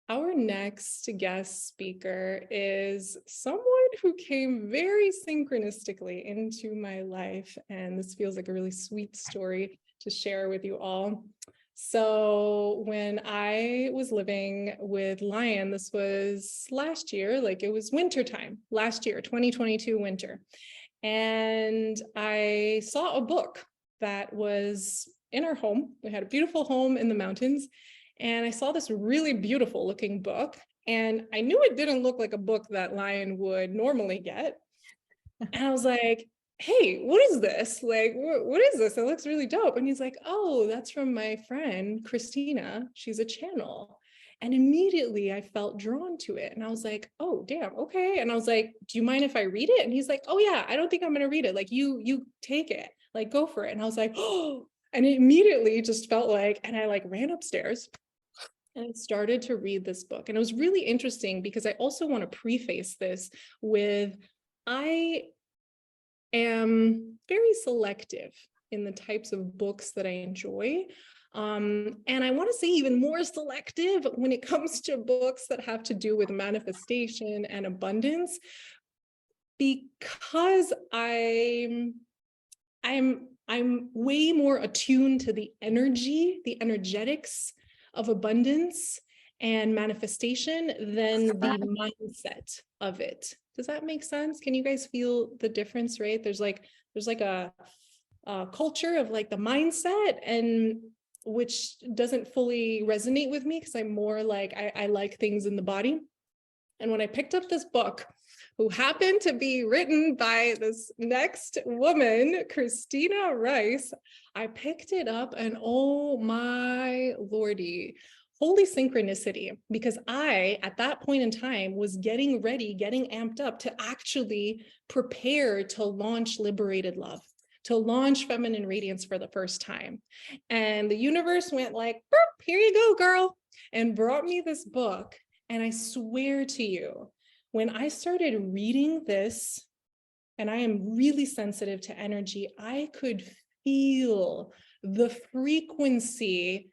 Our next guest speaker is someone who came very synchronistically into my life, and this feels like a really sweet story to share with you all. So when I was living with Lion, this was last year, like it was winter time, last year, 2022 winter. And I saw a book that was in our home. We had a beautiful home in the mountains. And I saw this really beautiful looking book. And I knew it didn't look like a book that Lion would normally get. And I was like, hey, what is this? Like, what is this? It looks really dope. And he's like, oh, that's from my friend, Christina. She's a channel. And immediately I felt drawn to it. And I was like, oh, damn, okay. And I was like, do you mind if I read it? And he's like, oh yeah, I don't think I'm going to read it. Like you take it, like go for it. And I was like, oh, and it immediately just felt like, and I like ran upstairs and I started to read this book. And it was really interesting because I also want to preface this with, I am very selective in the types of books that I enjoy. And I want to say even more selective when it comes to books that have to do with manifestation and abundance, because I'm way more attuned to the energy, the energetics of abundance and manifestation than the mindset of it. Does that make sense? Can you guys feel the difference, right? There's like a culture of like the mindset, and which doesn't fully resonate with me because I'm more like, I like things in the body. And when I picked up this book, who happened to be written by this next woman, Christina Rice, I picked it up and oh my lordy, holy synchronicity, because I, at that point in time, was getting ready, getting amped up to actually prepare to launch Liberated Love, to launch Feminine Radiance for the first time. And the universe went like, here you go, girl, and brought me this book. And I swear to you, when I started reading this, and I am really sensitive to energy, I could feel the frequency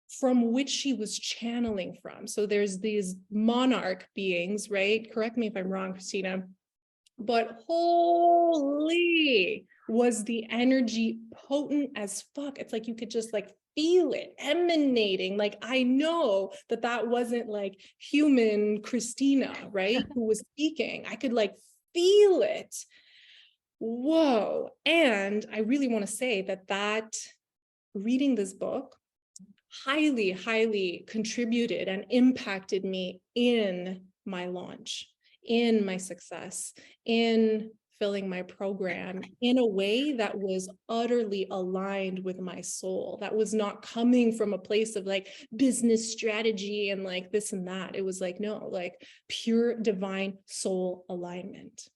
from which she was channeling from. So there's these monarch beings, right? Correct me if I'm wrong, Christina, but holy was the energy potent as fuck. It's like you could just like feel it emanating. Like I know that that wasn't like human Christina, right? Who was speaking. I could like feel it. Whoa. And I really want to say that reading this book highly, highly contributed and impacted me in my launch, in my success, in filling my program in a way that was utterly aligned with my soul, that was not coming from a place of like business strategy and like this and that. It was like, no, like pure divine soul alignment.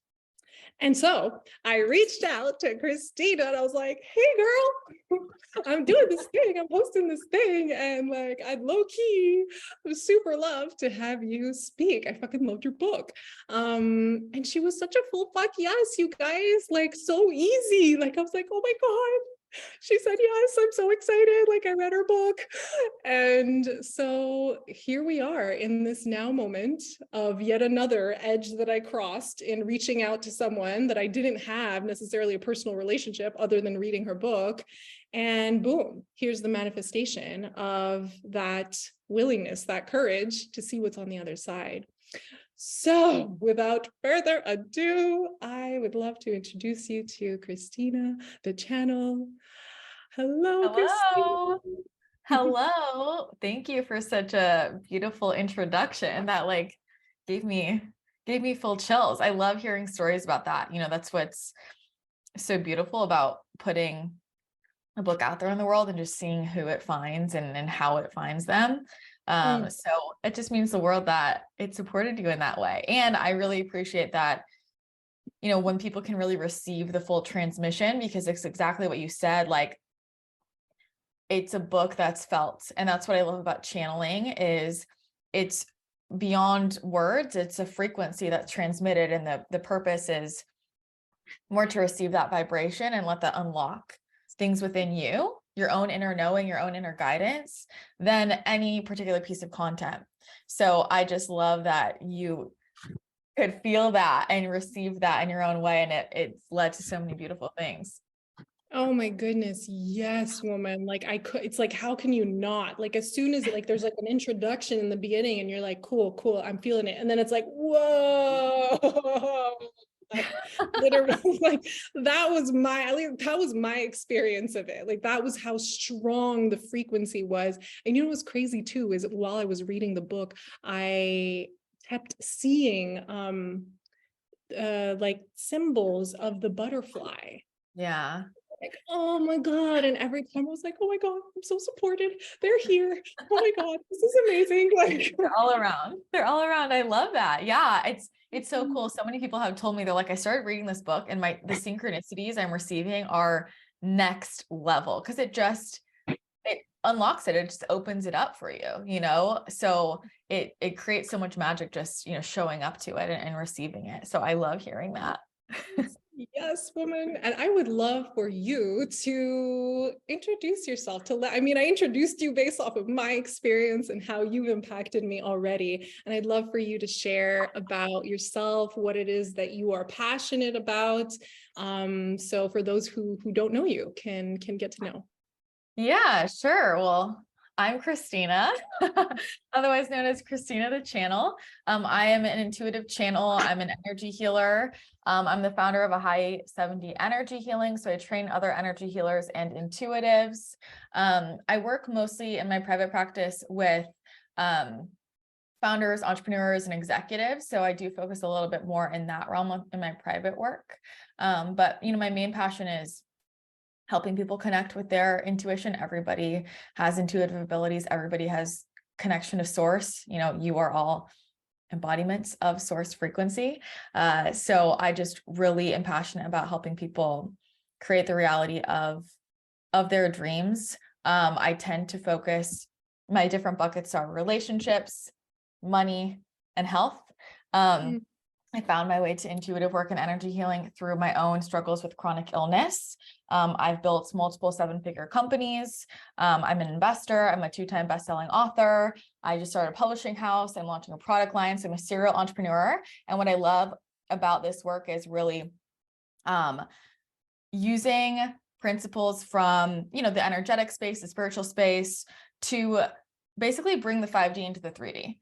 And so I reached out to Christina and I was like, hey girl, I'm doing this thing, I'm hosting this thing. And like, I'd low key super love to have you speak. I fucking loved your book. And she was such a full fuck yes, you guys, like so easy. Like, I was like, oh my God. She said, yes, I'm so excited. Like I read her book. And so here we are in this now moment of yet another edge that I crossed in reaching out to someone that I didn't have necessarily a personal relationship other than reading her book. And boom, here's the manifestation of that willingness, that courage to see what's on the other side. So without further ado, I would love to introduce you to Christina The Channel. Hello, Hello. Christina. Hello. Thank you for such a beautiful introduction that like gave me full chills. I love hearing stories about that. You know, that's what's so beautiful about putting a book out there in the world and just seeing who it finds and how it finds them. So it just means the world that it supported you in that way. And I really appreciate that, you know, when people can really receive the full transmission, because it's exactly what you said, like it's a book that's felt. And that's what I love about channeling is it's beyond words. It's a frequency that's transmitted. And the purpose is more to receive that vibration and let that unlock things within you, your own inner knowing, your own inner guidance than any particular piece of content. So I just love that you could feel that and receive that in your own way. And it's led to so many beautiful things. Oh my goodness. Yes, woman. Like it's like, how can you not? Like as soon as like there's like an introduction in the beginning and you're like, cool, cool, I'm feeling it. And then it's like, whoa. Like literally, like that was my experience of it. Like that was how strong the frequency was. And you know what's crazy too is while I was reading the book, I kept seeing like symbols of the butterfly. Yeah. Like, oh my God. And every time I was like, oh my God, I'm so supported. They're here. Oh my God, this is amazing. Like They're all around. They're all around. I love that. Yeah. It's so cool. So many people have told me, they're like, I started reading this book and the synchronicities I'm receiving are next level. Cause it unlocks it. It just opens it up for you, you know? So it creates so much magic just, you know, showing up to it and receiving it. So I love hearing that. yes, woman. And I would love for you to introduce yourself I mean, I introduced you based off of my experience and how you've impacted me already. And I'd love for you to share about yourself, what it is that you are passionate about. So for those who don't know you can get to know. Yeah, sure. Well, I'm Christina, otherwise known as Christina The Channel. I am an intuitive channel. I'm an energy healer. I'm the founder of Ahai 70 Energy Healing. So I train other energy healers and intuitives. I work mostly in my private practice with founders, entrepreneurs, and executives. So I do focus a little bit more in that realm in my private work. But you know, my main passion is helping people connect with their intuition. Everybody has intuitive abilities. Everybody has connection to source. You know, you are all embodiments of source frequency. So I just really am passionate about helping people create the reality of their dreams. I tend to focus, my different buckets are relationships, money, and health. I found my way to intuitive work and energy healing through my own struggles with chronic illness. I've built multiple 7-figure companies. I'm an investor. I'm a 2-time best-selling author. I just started a publishing house. I'm launching a product line. So I'm a serial entrepreneur. And what I love about this work is really using principles from, you know, the energetic space, the spiritual space, to basically bring the 5D into the 3D.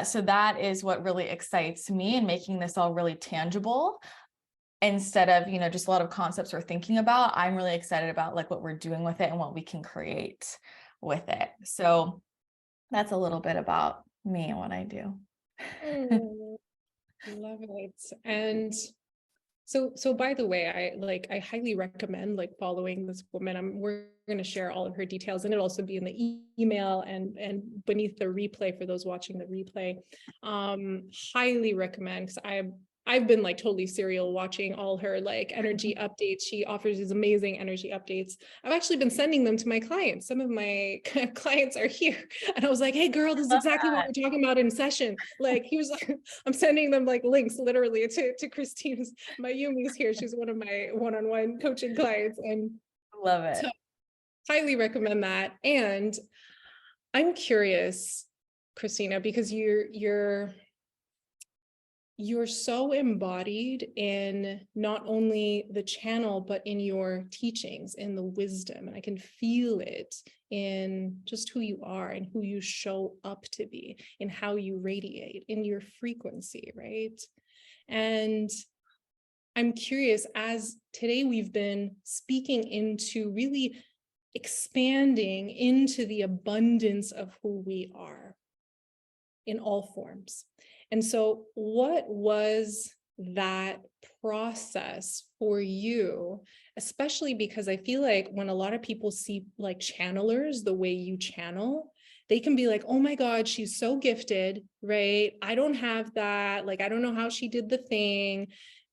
So that is what really excites me, and making this all really tangible instead of, you know, just a lot of concepts we're thinking about. I'm really excited about like what we're doing with it and what we can create with it. So that's a little bit about me and what I do. Love it. And so by the way, I highly recommend like following this woman. We're going to share all of her details, and it'll also be in the email and beneath the replay for those watching the replay. Highly recommend, because I've been like totally serial watching all her like energy updates. She offers these amazing energy updates. I've actually been sending them to my clients. Some of my clients are here, and I was like, hey girl, this is exactly what we're talking about in session. Like he was like, I'm sending them like links literally to Christine's, my Yumi's here. She's one of my one-on-one coaching clients, and Love it. so highly recommend that. And I'm curious, Christina, because you're so embodied in not only the channel, but in your teachings, in the wisdom. And I can feel it in just who you are and who you show up to be, in how you radiate, in your frequency, right? And I'm curious, as today we've been speaking into really expanding into the abundance of who we are in all forms. And so what was that process for you, especially because I feel like when a lot of people see like channelers, the way you channel, they can be like, oh my God, she's so gifted, right? I don't have that. Like, I don't know how she did the thing.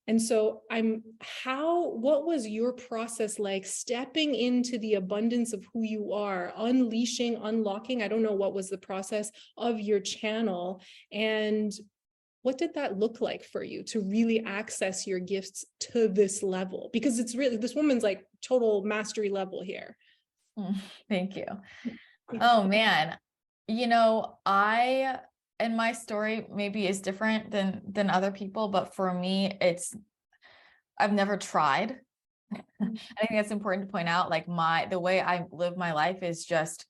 And so what was your process like stepping into the abundance of who you are, unleashing, unlocking? I don't know what was the process of your channel, and what did that look like for you to really access your gifts to this level? Because it's really, this woman's like total mastery level here. Thank you. Oh man. And my story maybe is different than other people, but for me, I've never tried. I think that's important to point out. Like the way I live my life is just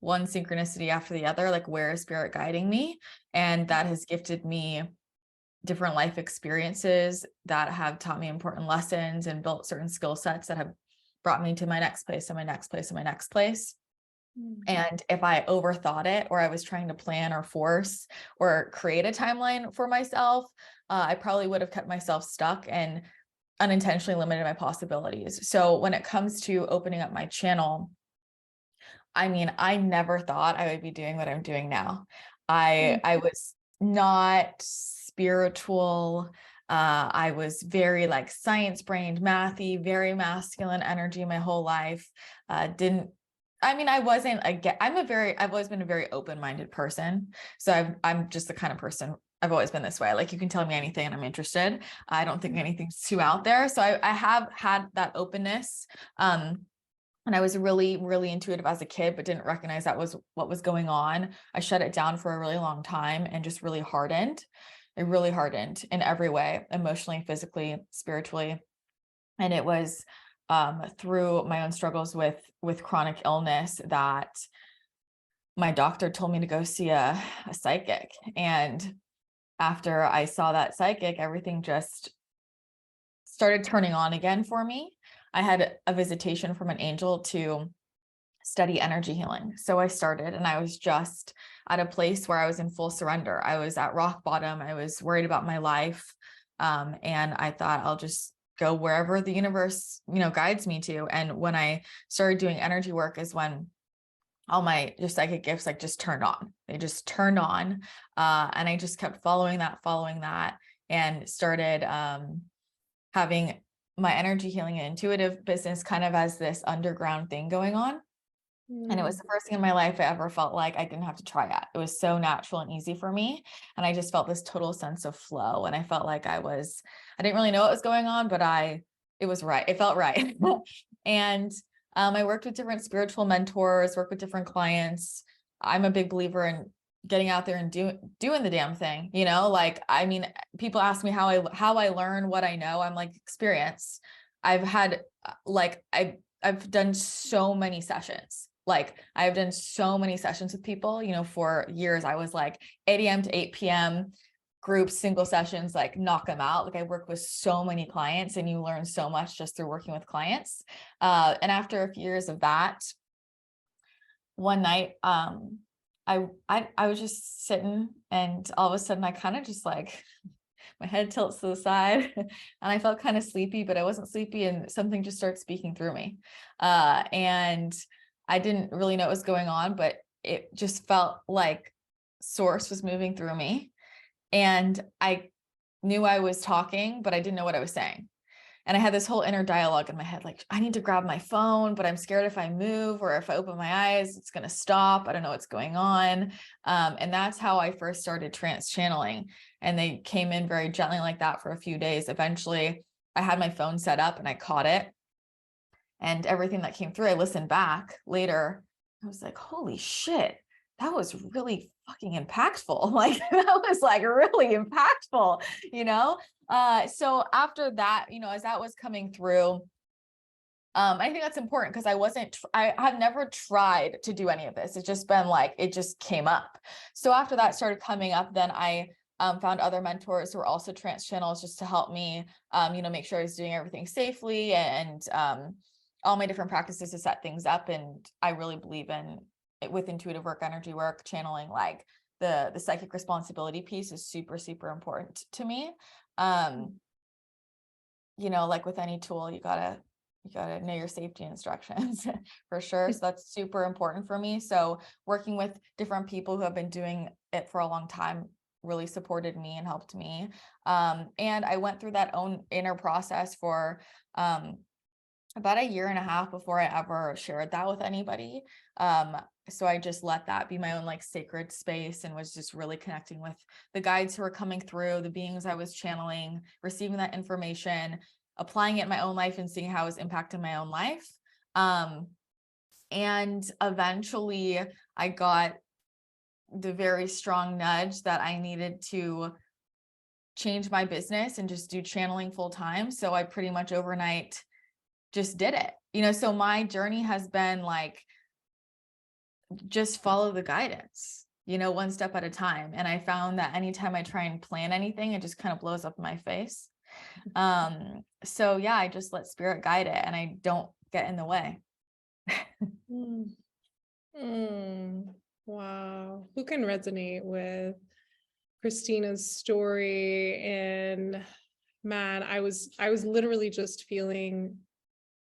one synchronicity after the other, like where is spirit guiding me? And that has gifted me different life experiences that have taught me important lessons and built certain skill sets that have brought me to my next place and my next place and my next place. And if I overthought it, or I was trying to plan or force or create a timeline for myself, I probably would have kept myself stuck and unintentionally limited my possibilities. So when it comes to opening up my channel, I mean, I never thought I would be doing what I'm doing now. I was not spiritual. I was very like science brained, mathy, very masculine energy my whole life. I've always been a very open-minded person. So I'm just the kind of person, I've always been this way. Like you can tell me anything and I'm interested. I don't think anything's too out there. So I have had that openness. And I was really, really intuitive as a kid, but didn't recognize that was what was going on. I shut it down for a really long time and just really hardened. It really hardened in every way, emotionally, physically, spiritually. And it was through my own struggles with chronic illness that my doctor told me to go see a psychic. And after I saw that psychic, everything just started turning on again for me. I had a visitation from an angel to study energy healing. So I started, and I was just at a place where I was in full surrender. I was at rock bottom. I was worried about my life. And I thought I'll just go wherever the universe, guides me to. And when I started doing energy work is when all my just psychic gifts like just turned on. They just turned on. And I just kept following that and started having my energy healing and intuitive business kind of as this underground thing going on. And it was the first thing in my life I ever felt like I didn't have to try it. It was so natural and easy for me. And I just felt this total sense of flow. And I felt like I didn't really know what was going on, but it was right. It felt right. And I worked with different spiritual mentors, worked with different clients. I'm a big believer in getting out there and doing the damn thing, people ask me how I learn what I know. I'm like, experience. I've had I've done so many sessions. Like I've done so many sessions with people, for years. I was like 8 a.m. to 8 p.m. groups, single sessions, like knock them out. Like I work with so many clients, and you learn so much just through working with clients. And after a few years of that, one night, I was just sitting, and all of a sudden I kind of just like my head tilts to the side and I felt kind of sleepy, but I wasn't sleepy, and something just started speaking through me. And I didn't really know what was going on, but it just felt like source was moving through me. And I knew I was talking, but I didn't know what I was saying. And I had this whole inner dialogue in my head, like, I need to grab my phone, but I'm scared if I move or if I open my eyes, it's going to stop. I don't know what's going on. And that's how I first started trance channeling. And they came in very gently like that for a few days. Eventually, I had my phone set up and I caught it. And everything that came through, I listened back later. I was like, holy shit, that was really fucking impactful. Like that was like really impactful, So after that, as that was coming through, I think that's important because I have never tried to do any of this. It's just been like, it just came up. So after that started coming up, then I found other mentors who were also trance channels just to help me, make sure I was doing everything safely and all my different practices to set things up. And I really believe in it with intuitive work, energy work, channeling, like the psychic responsibility piece is super, super important to me. Like with any tool, you gotta know your safety instructions for sure. So that's super important for me. So working with different people who have been doing it for a long time really supported me and helped me. And I went through that own inner process for about a year and a half before I ever shared that with anybody. So I just let that be my own like sacred space and was just really connecting with the guides who were coming through, the beings I was channeling, receiving that information, applying it in my own life and seeing how it was impacting my own life. And eventually I got the very strong nudge that I needed to change my business and just do channeling full time. So I pretty much overnight just did it, so my journey has been like, just follow the guidance, one step at a time. And I found that anytime I try and plan anything, it just kind of blows up in my face. So yeah, I just let spirit guide it and I don't get in the way. Wow. Who can resonate with Christina's story? And man, I was literally just feeling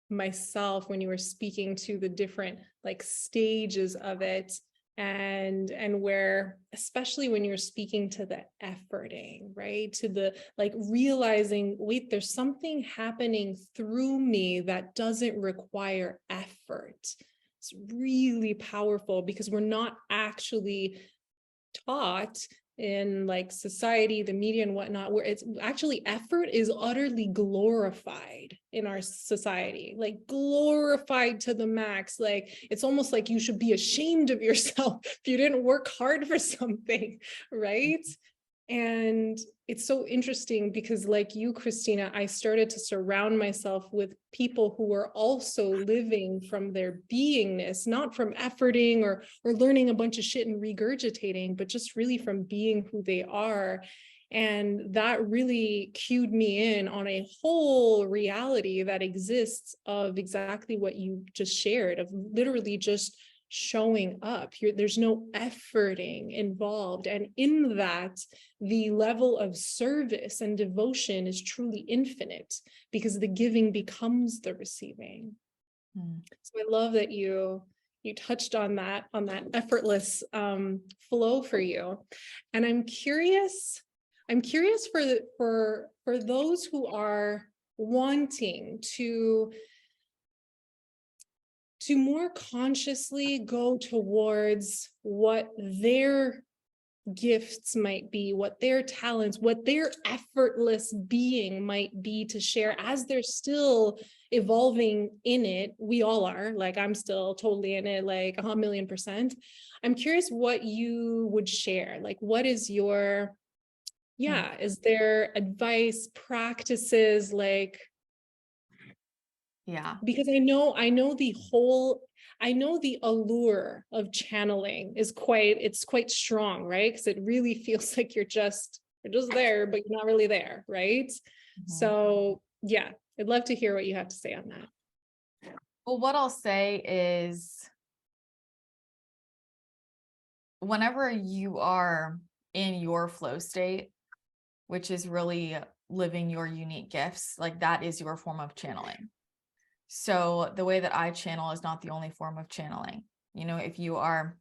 myself when you were speaking to the different like stages of it, and where, especially when you're speaking to the efforting, right, to the like realizing, wait, there's something happening through me that doesn't require effort. It's really powerful because we're not actually taught in like society, the media and whatnot, where it's actually effort is utterly glorified in our society, like glorified to the max. Like it's almost like you should be ashamed of yourself if you didn't work hard for something, right? And it's so interesting because like you, Christina, I started to surround myself with people who were also living from their beingness, not from efforting or learning a bunch of shit and regurgitating, but just really from being who they are. And that really cued me in on a whole reality that exists of exactly what you just shared, of literally just showing up. There's no efforting involved. And in that, the level of service and devotion is truly infinite because the giving becomes the receiving. So I love that you touched on that effortless flow for you. And I'm curious for those who are wanting to more consciously go towards what their gifts might be, what their talents, what their effortless being might be to share as they're still evolving in it. We all are, like I'm still totally in it, like 1,000,000%. I'm curious what you would share. Like, what is your, is there advice, practices, like, Yeah. because I know the allure of channeling is quite strong, right? Because it really feels like you're just there, but you're not really there, right? So yeah, I'd love to hear what you have to say on that. Well, what I'll say is whenever you are in your flow state, which is really living your unique gifts, like that is your form of channeling. So the way that I channel is not the only form of channeling. If you are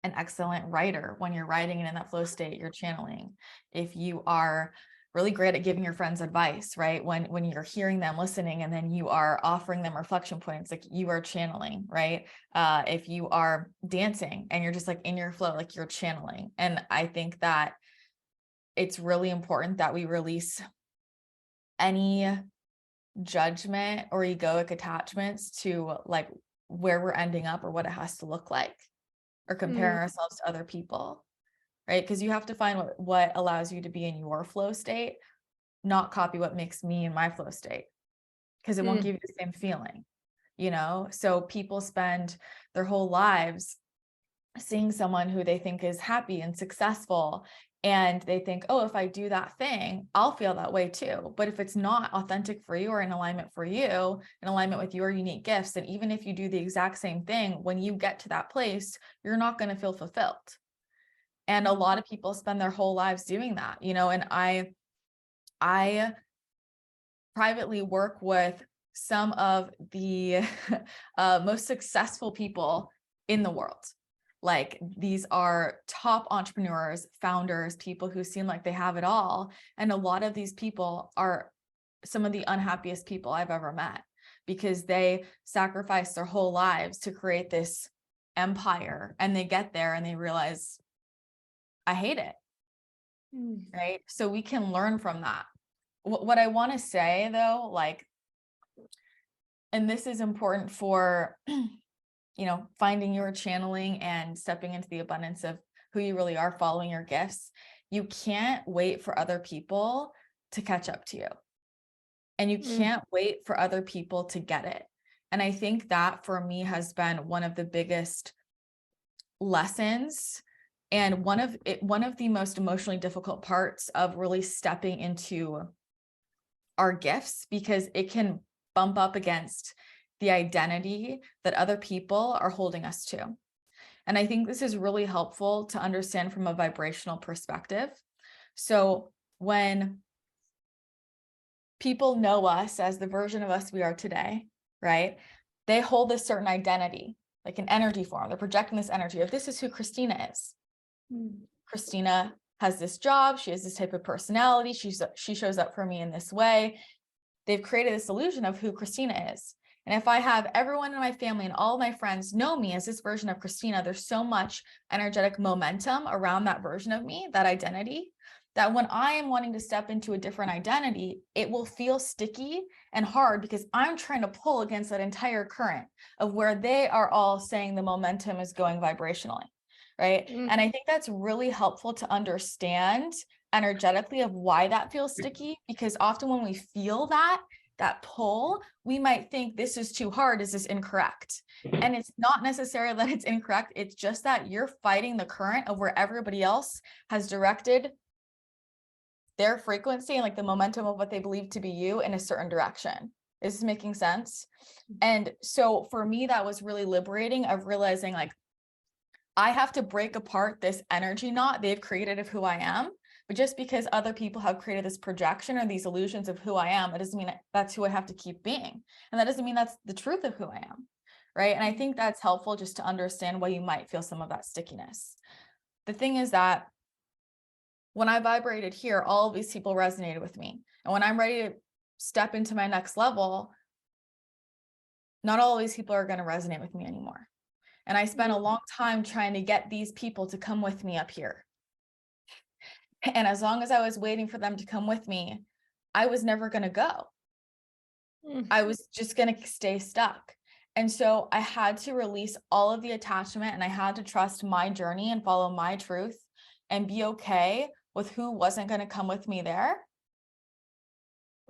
an excellent writer, when you're writing and in that flow state, you're channeling. If you are really great at giving your friends advice, right? When you're hearing them, listening, and then you are offering them reflection points, like you are channeling, right? If you are dancing and you're just like in your flow, like you're channeling. And I think that it's really important that we release any judgment or egoic attachments to like where we're ending up or what it has to look like, or comparing ourselves to other people, right? Because you have to find what allows you to be in your flow state, not copy what makes me in my flow state, because it won't give you the same feeling, So people spend their whole lives seeing someone who they think is happy and successful, and they think, oh, if I do that thing, I'll feel that way too. But if it's not authentic for you or in alignment for you, in alignment with your unique gifts, then even if you do the exact same thing, when you get to that place, you're not going to feel fulfilled. And a lot of people spend their whole lives doing that, and I privately work with some of the most successful people in the world. Like these are top entrepreneurs, founders, people who seem like they have it all. And a lot of these people are some of the unhappiest people I've ever met, because they sacrifice their whole lives to create this empire, and they get there and they realize, I hate it. Right? So we can learn from that. What I want to say though, like, and this is important for finding your channeling and stepping into the abundance of who you really are, following your gifts, you can't wait for other people to catch up to you. And you can't wait for other people to get it. And I think that for me has been one of the biggest lessons and one of the most emotionally difficult parts of really stepping into our gifts, because it can bump up against the identity that other people are holding us to. And I think this is really helpful to understand from a vibrational perspective. So when people know us as the version of us we are today, right? They hold this certain identity, like an energy form. They're projecting this energy of, this is who Christina is. Christina has this job. She has this type of personality. She shows up for me in this way. They've created this illusion of who Christina is. And if I have everyone in my family and all of my friends know me as this version of Christina, there's so much energetic momentum around that version of me, that identity, that when I am wanting to step into a different identity, it will feel sticky and hard because I'm trying to pull against that entire current of where they are all saying the momentum is going vibrationally, right? And I think that's really helpful to understand energetically of why that feels sticky, because often when we feel that pull, we might think this is too hard, is this incorrect? And it's not necessarily that it's incorrect, it's just that you're fighting the current of where everybody else has directed their frequency and like the momentum of what they believe to be you in a certain direction. Is this making sense? And so for me, that was really liberating of realizing like, I have to break apart this energy knot they've created of who I am. But just because other people have created this projection or these illusions of who I am, it doesn't mean that's who I have to keep being. And that doesn't mean that's the truth of who I am, right? And I think that's helpful just to understand why you might feel some of that stickiness. The thing is that when I vibrated here, all of these people resonated with me. And when I'm ready to step into my next level, not all of these people are going to resonate with me anymore. And I spent a long time trying to get these people to come with me up here. And as long as I was waiting for them to come with me, I was never going to go. I was just going to stay stuck. And so I had to release all of the attachment, and I had to trust my journey and follow my truth and be okay with who wasn't going to come with me there.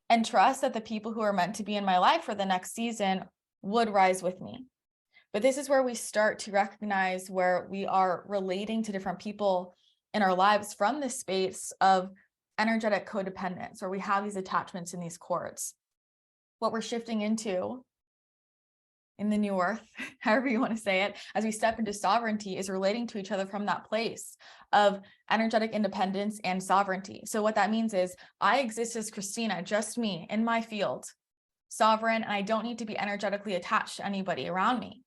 And trust that the people who are meant to be in my life for the next season would rise with me. But this is where we start to recognize where we are relating to different people in our lives from this space of energetic codependence, where we have these attachments in these cords. What we're shifting into in the new earth, however you want to say it, as we step into sovereignty, is relating to each other from that place of energetic independence and sovereignty. So what that means is I exist as Christina, just me in my field, sovereign, and I don't need to be energetically attached to anybody around me.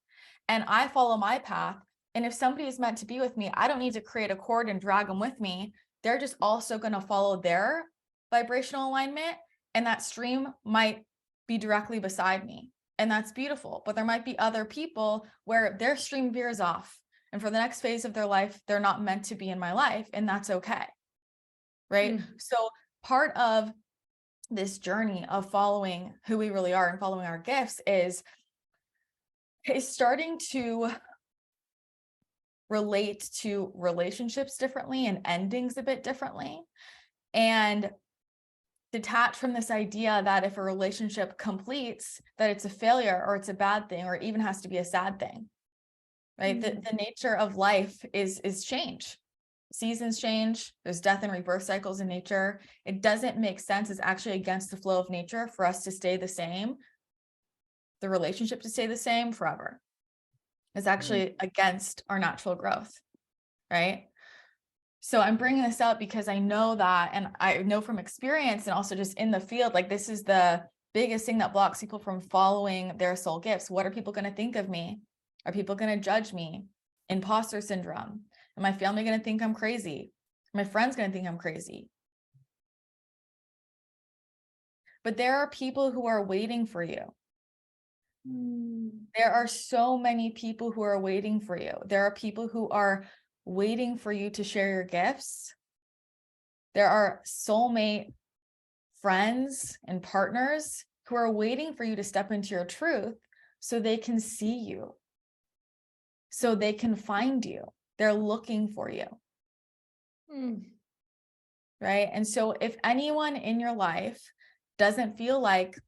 And I follow my path. And if somebody is meant to be with me, I don't need to create a cord and drag them with me. They're just also going to follow their vibrational alignment. And that stream might be directly beside me. And that's beautiful. But there might be other people where their stream veers off. And for the next phase of their life, they're not meant to be in my life. And that's okay. Right? So part of this journey of following who we really are and following our gifts is starting to relate to relationships differently and endings a bit differently, and detach from this idea that if a relationship completes, that it's a failure or it's a bad thing or it even has to be a sad thing, right? The nature of life is change. Seasons change. There's death and rebirth cycles in nature. It doesn't make sense. It's actually against the flow of nature for us to stay the same, the relationship to stay the same forever. It's actually against our natural growth, right? So I'm bringing this up because I know that, and I know from experience and also just in the field, like this is the biggest thing that blocks people from following their soul gifts. What are people going to think of me? Are people going to judge me? Imposter syndrome. Am my family going to think I'm crazy? Are my friends going to think I'm crazy? But there are people who are waiting for you. There are so many people who are waiting for you. There are people who are waiting for you to share your gifts. There are soulmate friends and partners who are waiting for you to step into your truth so they can see you. so they can find you. They're looking for you. Right? And so if anyone in your life doesn't feel like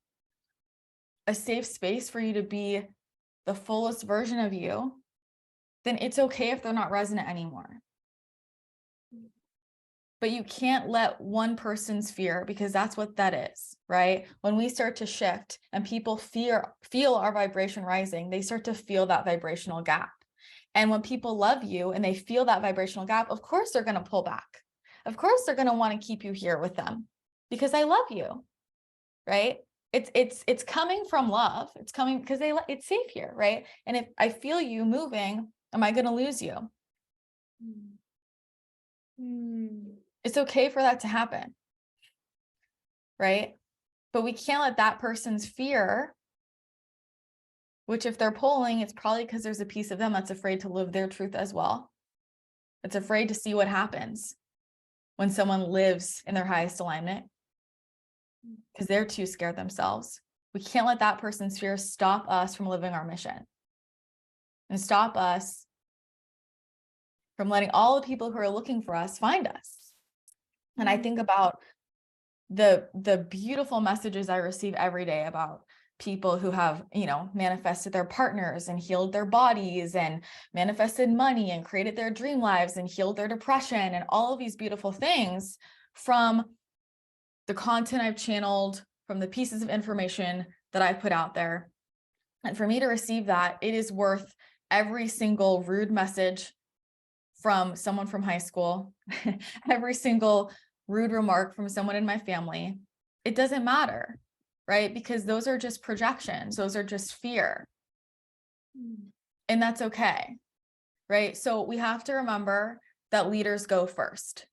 a safe space for you to be the fullest version of you, then it's okay if they're not resonant anymore. But you can't let one person's fear, because that's what that is, right? When we start to shift and people feel our vibration rising, they start to feel that vibrational gap. And when people love you and they feel that vibrational gap, of course they're going to pull back. Of course they're going to want to keep you here with them because I love you, right? It's coming from love. It's coming because it's safe here, right? And if I feel you moving, am I going to lose you? It's okay for that to happen, right? But we can't let that person's fear, which if they're pulling, it's probably because there's a piece of them that's afraid to live their truth as well. It's afraid to see what happens when someone lives in their highest alignment because they're too scared themselves. We can't let that person's fear stop us from living our mission and stop us from letting all the people who are looking for us find us. And I think about the beautiful messages I receive every day about people who have, manifested their partners and healed their bodies and manifested money and created their dream lives and healed their depression and all of these beautiful things from the content I've channeled, from the pieces of information that I put out there. And for me to receive that, it is worth every single rude message from someone from high school, every single rude remark from someone in my family. It doesn't matter, right? Because those are just projections. Those are just fear. And that's okay, right? So we have to remember that leaders go first.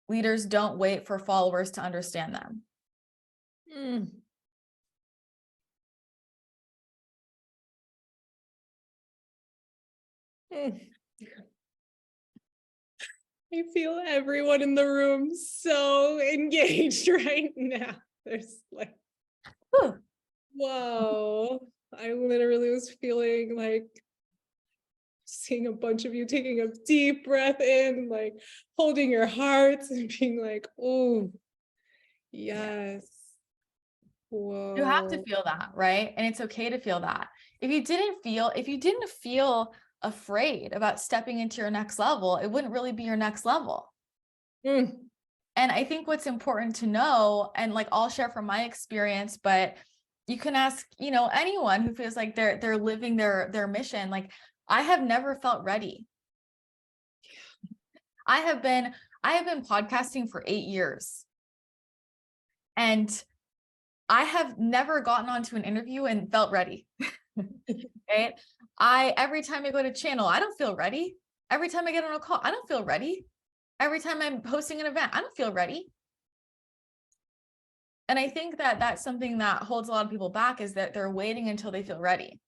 Leaders don't wait for followers to understand them. I feel everyone in the room so engaged right now. There's like, whoa. I literally was feeling like seeing a bunch of you taking a deep breath in, like holding your hearts and being like, oh, yes. Whoa. You have to feel that, right? And it's okay to feel that. If you didn't feel afraid about stepping into your next level, it wouldn't really be your next level. And I think what's important to know, and like I'll share from my experience, but you can ask, anyone who feels like they're living their mission. Like I have never felt ready. I have been podcasting for 8 years. And I have never gotten onto an interview and felt ready. Right? Every time I go to channel, I don't feel ready. Every time I get on a call, I don't feel ready. Every time I'm hosting an event, I don't feel ready. And I think that that's something that holds a lot of people back, is that they're waiting until they feel ready.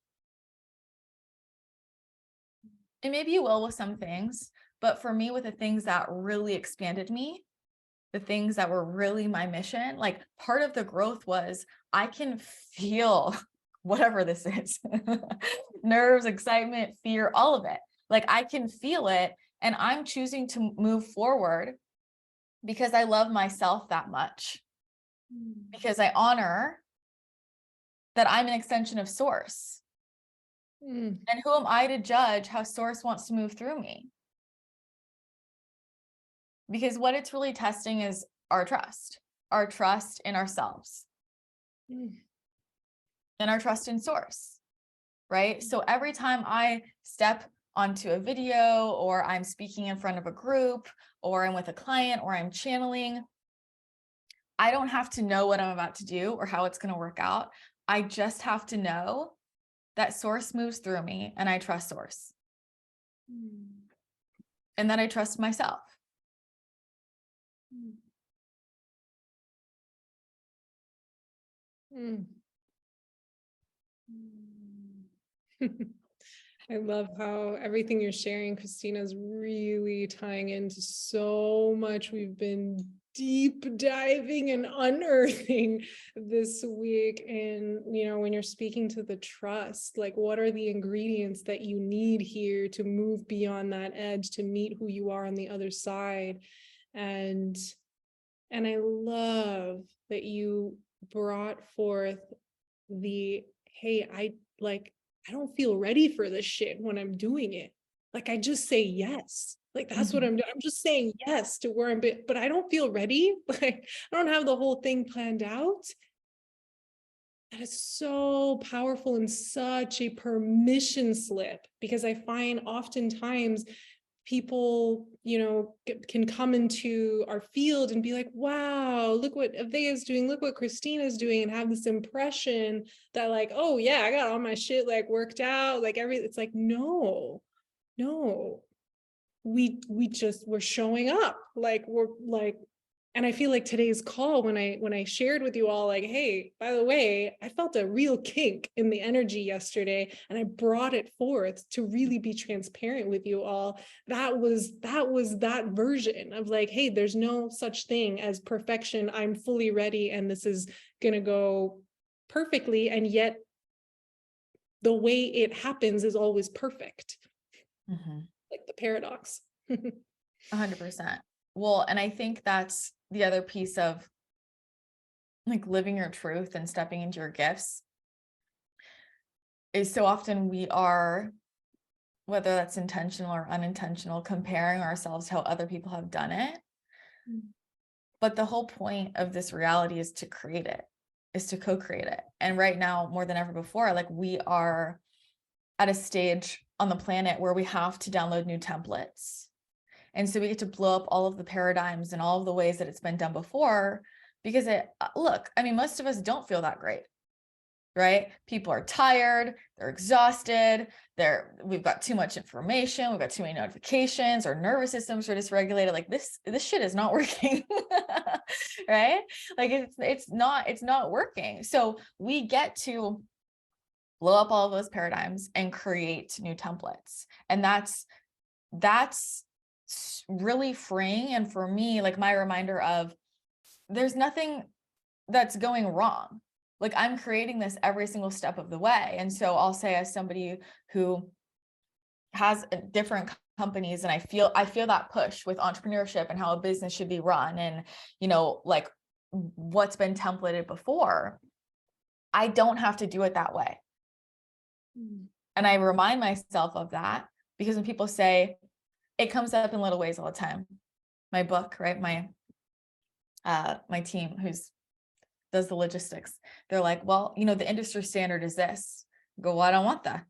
And maybe you will with some things, but for me, with the things that really expanded me, the things that were really my mission, like part of the growth was I can feel whatever this is, nerves, excitement, fear, all of it. Like I can feel it, and I'm choosing to move forward because I love myself that much, because I honor that I'm an extension of Source. And who am I to judge how Source wants to move through me? Because what it's really testing is our trust in ourselves, and our trust in Source, right? So every time I step onto a video, or I'm speaking in front of a group, or I'm with a client, or I'm channeling, I don't have to know what I'm about to do or how it's going to work out. I just have to know that Source moves through me, and I trust Source. And that I trust myself. I love how everything you're sharing, Christina, is really tying into so much we've been deep diving and unearthing this week. And, you know, when you're speaking to the trust, like, what are the ingredients that you need here to move beyond that edge, to meet who you are on the other side? And I love that you brought forth the, hey, I don't feel ready for this shit when I'm doing it. Like, I just say yes. Like, that's what I'm doing. I'm just saying yes to where I'm, but I don't feel ready. Like, I don't have the whole thing planned out. That is so powerful and such a permission slip, because I find oftentimes people, you know, can come into our field and be like, wow, look what Ahai is doing, look what Christina's doing, and have this impression that, like, oh yeah, I got all my shit like worked out, like it's like, no, we're showing up, like, we're like. And I feel like today's call, when I shared with you all, like, hey, by the way, I felt a real kink in the energy yesterday, and I brought it forth to really be transparent with you all. That was that version of, like, hey, there's no such thing as perfection. I'm fully ready, and this is gonna go perfectly, and yet the way it happens is always perfect. Like the paradox. 100%. Well, and I think that's the other piece of, like, living your truth and stepping into your gifts, is so often we are, whether that's intentional or unintentional, comparing ourselves to how other people have done it. But the whole point of this reality is to create it, is to co-create it. And right now, more than ever before, like, we are at a stage on the planet where we have to download new templates. And so we get to blow up all of the paradigms and all of the ways that it's been done before, because look, I mean, most of us don't feel that great, right? People are tired, they're exhausted, we've got too much information, we've got too many notifications, our nervous systems are dysregulated. Like, this shit is not working, right? Like, it's not working. So we get to blow up all of those paradigms and create new templates. And that's really freeing. And for me, like, my reminder of, there's nothing that's going wrong. Like, I'm creating this every single step of the way. And so I'll say, as somebody who has different companies, and I feel that push with entrepreneurship and how a business should be run, and, you know, like, what's been templated before, I don't have to do it that way. And I remind myself of that, because when people say, it comes up in little ways all the time. My book, right? My team does the logistics. They're like, well, you know, the industry standard is this. I go, well, I don't want that.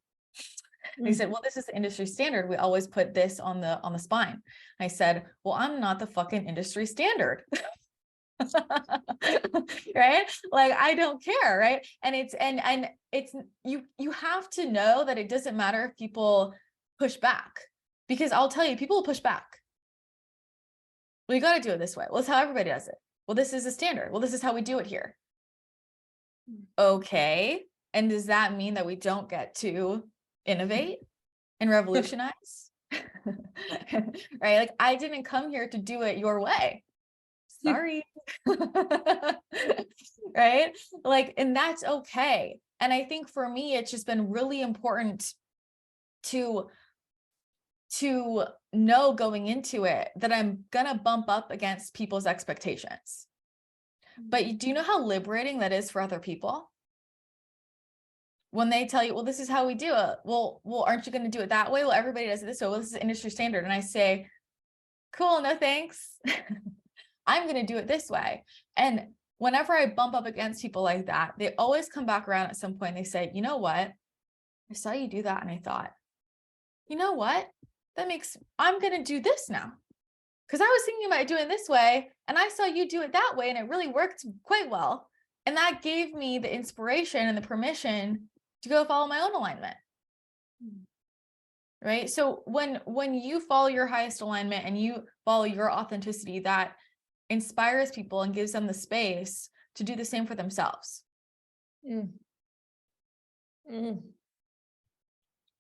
They said, well, this is the industry standard. We always put this on the spine. I said, well, I'm not the fucking industry standard. Right? Like, I don't care, right? And it's you have to know that it doesn't matter if people push back. Because I'll tell you, people will push back. Well, you got to do it this way. Well, it's how everybody does it. Well, this is a standard. Well, this is how we do it here. Okay. And does that mean that we don't get to innovate and revolutionize? Right? Like, I didn't come here to do it your way. Sorry. Right? Like, and that's okay. And I think for me, it's just been really important to know going into it that I'm gonna bump up against people's expectations. But do you know how liberating that is for other people? When they tell you, well, this is how we do it. Well, aren't you going to do it that way? Well, everybody does it this way. Well, this is industry standard. And I say, cool, no thanks. I'm going to do it this way. And whenever I bump up against people like that, they always come back around at some point. And they say, you know what? I saw you do that. And I thought, you know what? I'm going to do this now. Because I was thinking about doing it this way, and I saw you do it that way, and it really worked quite well. And that gave me the inspiration and the permission to go follow my own alignment. Right? So when you follow your highest alignment and you follow your authenticity, that inspires people and gives them the space to do the same for themselves.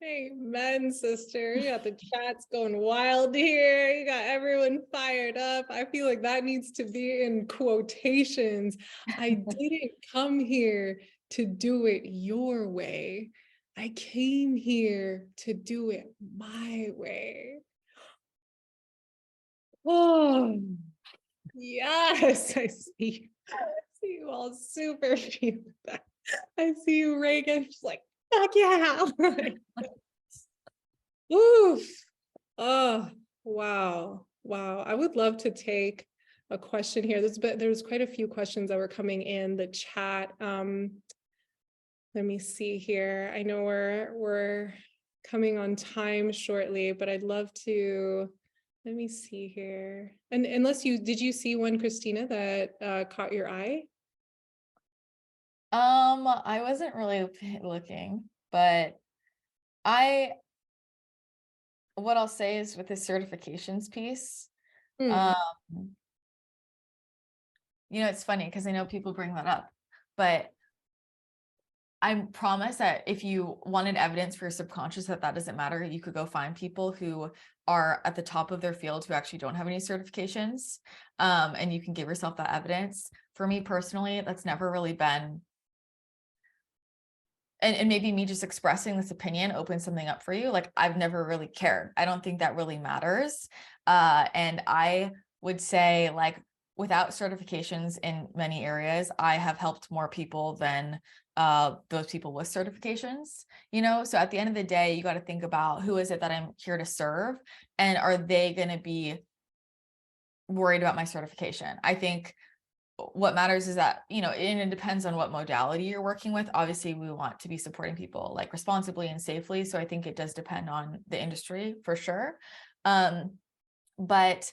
Amen, sister. You got the chats going wild here. You got everyone and fired up. I feel like that needs to be in quotations. I didn't come here to do it your way. I came here to do it my way. Oh, yes, I see you all super feel that. I see you, Reagan. She's like, fuck yeah. Oof. Oh, wow. Wow. I would love to take a question here. There's quite a few questions that were coming in the chat. Let me see here. I know we're coming on time shortly, but I'd love to, let me see here. And did you see one, Christina, that caught your eye? I wasn't really looking, but what I'll say is with the certifications piece, Hmm. it's funny because I know people bring that up, but I promise that if you wanted evidence for your subconscious that doesn't matter, you could go find people who are at the top of their field who actually don't have any certifications, and you can give yourself that evidence. For me personally, that's never really been, and maybe me just expressing this opinion opens something up for you. Like, I've never really cared. I don't think that really matters. And I would say, like, without certifications in many areas, I have helped more people than those people with certifications, So at the end of the day, you got to think about, who is it that I'm here to serve? And are they going to be worried about my certification? I think what matters is that, and it depends on what modality you're working with. Obviously, we want to be supporting people like responsibly and safely. So I think it does depend on the industry for sure. But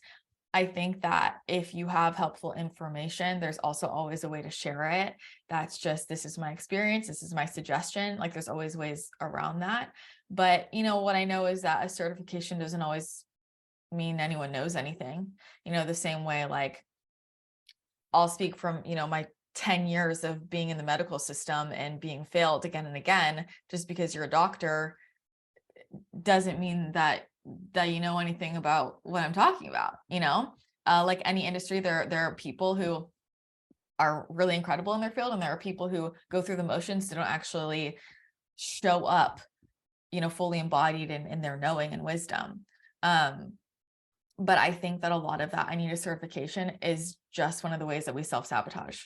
I think that if you have helpful information, there's also always a way to share it. That's just, this is my experience. This is my suggestion. Like, there's always ways around that. But, what I know is that a certification doesn't always mean anyone knows anything, the same way, like, I'll speak from, my 10 years of being in the medical system and being failed again and again. Just because you're a doctor doesn't mean that you know anything about what I'm talking about, like any industry, there are people who are really incredible in their field, and there are people who go through the motions that don't actually show up, fully embodied in their knowing and wisdom. But I think that a lot of that, I need a certification, is just one of the ways that we self-sabotage.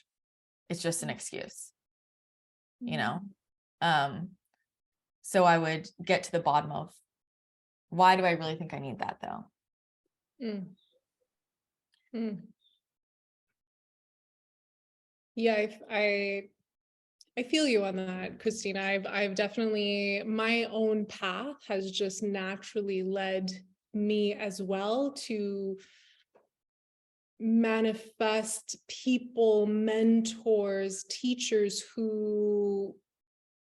It's just an excuse, So I would get to the bottom of, why do I really think I need that though? Yeah, I feel you on that, Christina. I've definitely, my own path has just naturally led me as well to manifest people, mentors, teachers who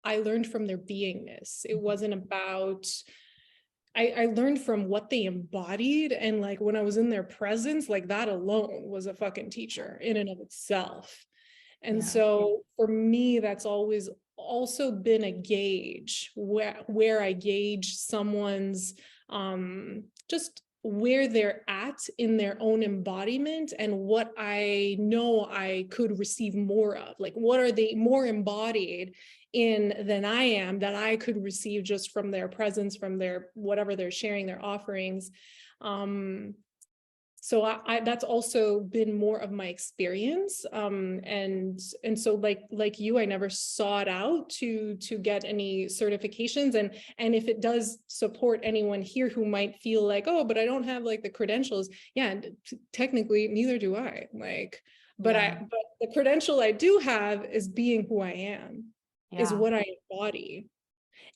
I learned from their beingness. It wasn't about, I learned from what they embodied, and like when I was in their presence, like that alone was a fucking teacher in and of itself. And so for me, that's always also been a gauge where I gauge someone's just where they're at in their own embodiment, and what I know I could receive more of. Like, what are they more embodied in than I am, that I could receive just from their presence, from their whatever they're sharing, their offerings. So I that's also been more of my experience, and so like you, I never sought out to get any certifications, and if it does support anyone here who might feel like, oh, but I don't have like the credentials, yeah, technically neither do I, like, but the credential I do have is being who I am, is what I embody.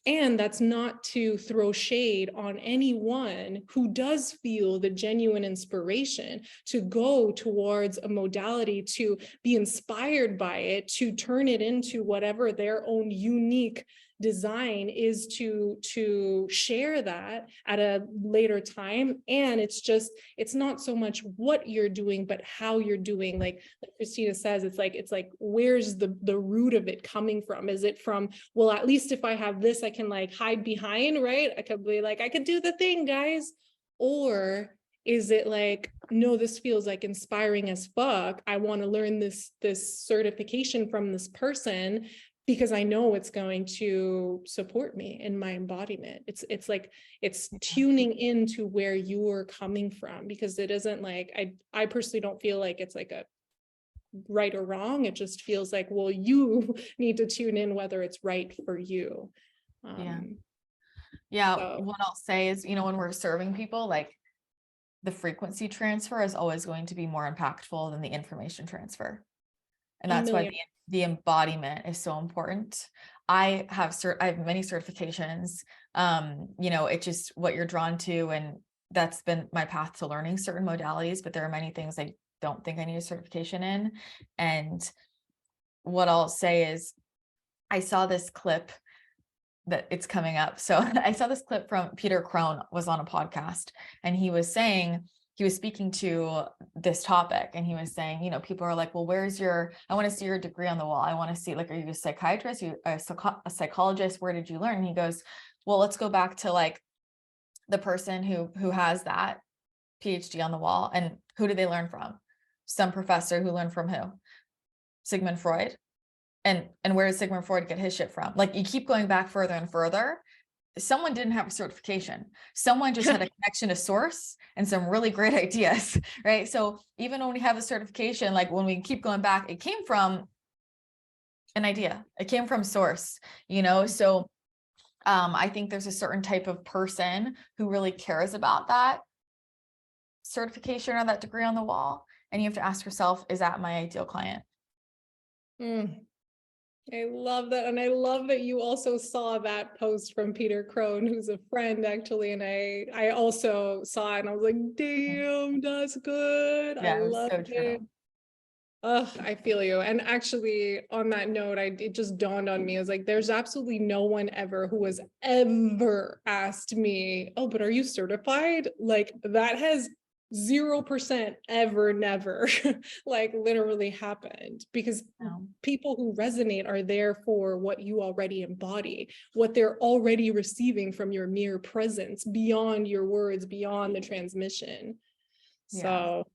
And that's not to throw shade on anyone who does feel the genuine inspiration to go towards a modality, to be inspired by it, to turn it into whatever their own unique design is, to share that at a later time. And it's not so much what you're doing, but how you're doing. Like Christina says, it's like where's the root of it coming from? Is it from, well, at least if I have this, I can like hide behind, right? I could be like, I could do the thing, guys. Or Is it like, no, this feels like inspiring as fuck. I want to learn this certification from this person because I know it's going to support me in my embodiment. It's like, it's tuning into where you're coming from, because it isn't like, I personally don't feel like it's like a right or wrong. It just feels like, well, you need to tune in whether it's right for you. Yeah. So. What I'll say is, when we're serving people, like, the frequency transfer is always going to be more impactful than the information transfer. And that's why the embodiment is so important. I have many certifications. It's just what you're drawn to. And that's been my path to learning certain modalities, but there are many things I don't think I need a certification in. And what I'll say is, I saw this clip that it's coming up. So I saw this clip from Peter Crone was on a podcast, and he was speaking to this topic, and he was saying, people are like, well, I want to see your degree on the wall. I want to see, like, are you a psychiatrist? You a psychologist? Where did you learn? And he goes, well, let's go back to like the person who has that PhD on the wall. And who did they learn from? Some professor who learned from who? Sigmund Freud. And where did Sigmund Freud get his shit from? Like, you keep going back further and further. Someone didn't have a certification. Someone just had a connection to source and some really great ideas, right? So even when we have a certification, like when we keep going back, it came from an idea. It came from source, So I think there's a certain type of person who really cares about that certification or that degree on the wall. And you have to ask yourself, is that my ideal client? I love that. And I love that you also saw that post from Peter Crone, who's a friend actually. And I also saw it and I was like, damn, that's good. Yeah, I love so it. true. Oh, I feel you. And actually on that note, it just dawned on me. I was like, there's absolutely no one ever who has ever asked me, oh, but are you certified? Like, that has 0% ever, never like literally happened, because people who resonate are there for what you already embody, what they're already receiving from your mere presence, beyond your words, beyond the transmission. So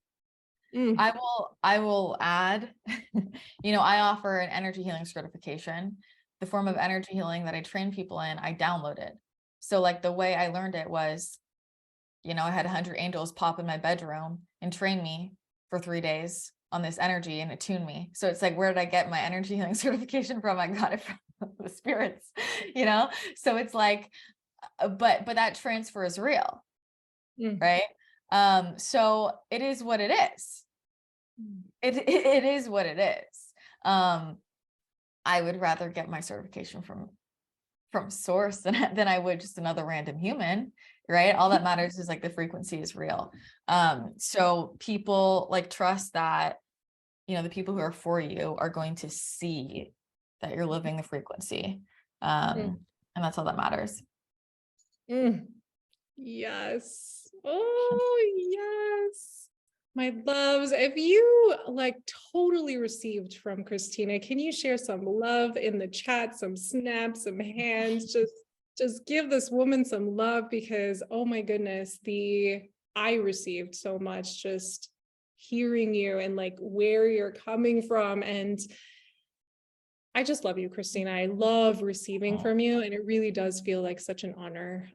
I will add, I offer an energy healing certification. The form of energy healing that I train people in, I downloaded. So like the way I learned it was, I had 100 angels pop in my bedroom and train me for 3 days on this energy and attune me. So it's like, where did I get my energy healing certification from? I got it from the spirits, So it's like, but that transfer is real, right? So it is what it is. It is what it is. I would rather get my certification from source than I would just another random human, right? All that matters is like the frequency is real. So people like trust that, the people who are for you are going to see that you're living the frequency. And that's all that matters. Yes. Oh, yes. My loves, if you like totally received from Christina, can you share some love in the chat, some snaps, some hands, just give this woman some love, because oh my goodness, I received so much just hearing you and like where you're coming from. And I just love you, Christina. I love receiving from you. And it really does feel like such an honor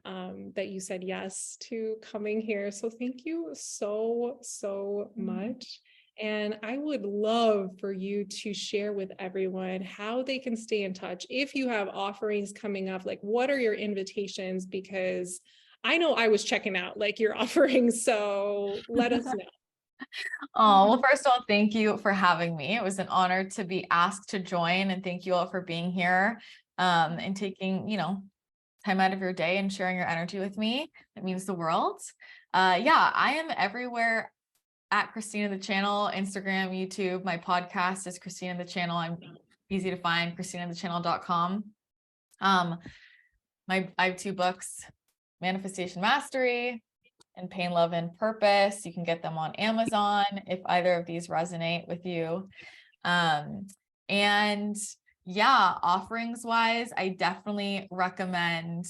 that you said yes to coming here. So thank you so, so much. And I would love for you to share with everyone how they can stay in touch. If you have offerings coming up, like what are your invitations? Because I know I was checking out like your offerings. So let us know. Oh, well, first of all, thank you for having me. It was an honor to be asked to join, and thank you all for being here and taking, time out of your day and sharing your energy with me. It means the world. I am everywhere at Christina the Channel, Instagram, YouTube. My podcast is Christina the Channel. I'm easy to find, ChristinaTheChannel.com. I have 2 books, Manifestation Mastery and Pain, Love, and Purpose. You can get them on Amazon if either of these resonate with you. Offerings wise, I definitely recommend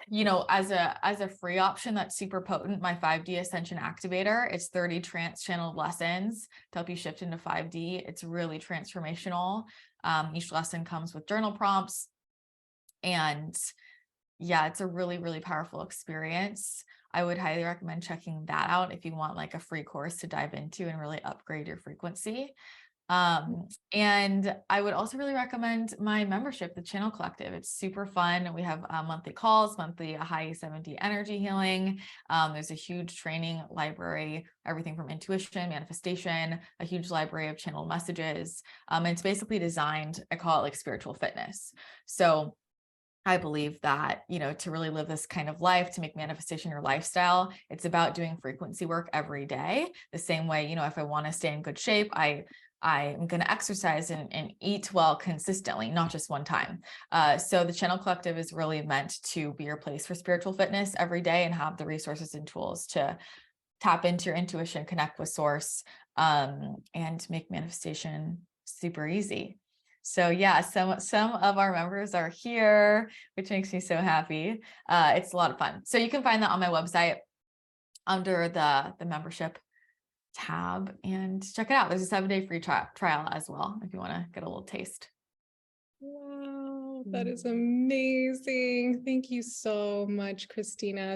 You know, as a free option that's super potent, my 5D Ascension Activator, it's 30 trance channeled lessons to help you shift into 5D. It's really transformational. Each lesson comes with journal prompts, and yeah, it's a really, really powerful experience. I would highly recommend checking that out if you want like a free course to dive into and really upgrade your frequency. And I would also really recommend my membership, the Channel Collective. It's super fun. We have monthly calls, monthly Ahai 7D energy healing. There's a huge training library, everything from intuition, manifestation, a huge library of channeled messages. And it's basically designed, I call it like spiritual fitness. So I believe that, you know, to really live this kind of life, to make manifestation your lifestyle, it's about doing frequency work every day. The same way, you know, if I want to stay in good shape, I'm going to exercise and eat well consistently, not just one time. So the Channel Collective is really meant to be your place for spiritual fitness every day and have the resources and tools to tap into your intuition, connect with source, and make manifestation super easy. So yeah, some of our members are here, which makes me so happy. It's a lot of fun. So you can find that on my website under the membership tab and check it out. There's a 7-day free trial as well if you want to get a little taste. Wow, that is amazing. Thank you so much, Christina.